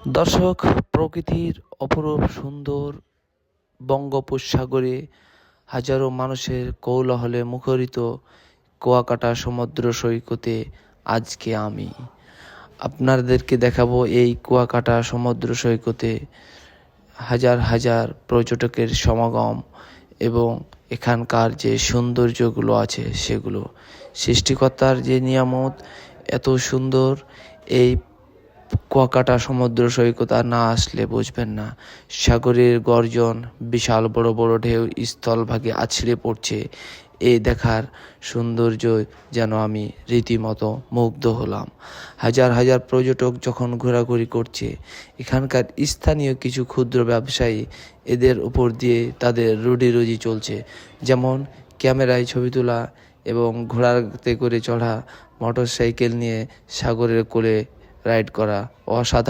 দর্শক, প্রকৃতির অপরূপ সুন্দর বঙ্গোপসাগরে হাজারো মানুষের কৌলাহলে মুখরিত কুয়াকাটা সমুদ্র সৈকতে আজকে আমি আপনাদেরকে দেখাবো এই কুয়াকাটা সমুদ্র সৈকতে হাজার হাজার পর্যটকের সমাগম এবং এখানকার যে সৌন্দর্যগুলো আছে সেগুলো সৃষ্টিকর্তার যে নিয়ামত। এত সুন্দর এই কুয়াকাটা সমুদ্র সৈকত আর না আসলে বুঝবেন না। সাগরের গর্জন, বিশাল বড় বড় ঢেউ স্থলভাগে আছড়ে পড়ছে। এই দেখার সৌন্দর্য যেন আমি রীতিমতো মুগ্ধ হলাম। হাজার হাজার পর্যটক যখন ঘোরাঘুরি করছে, এখানকার স্থানীয় কিছু ক্ষুদ্র ব্যবসায়ী এদের উপর দিয়ে তাদের রুজি চলছে, যেমন ক্যামেরায় ছবি তোলা এবং ঘোড়াতে করে চড়া, মোটরসাইকেল নিয়ে সাগরের কোলে রাইড করা। অসাধারণ।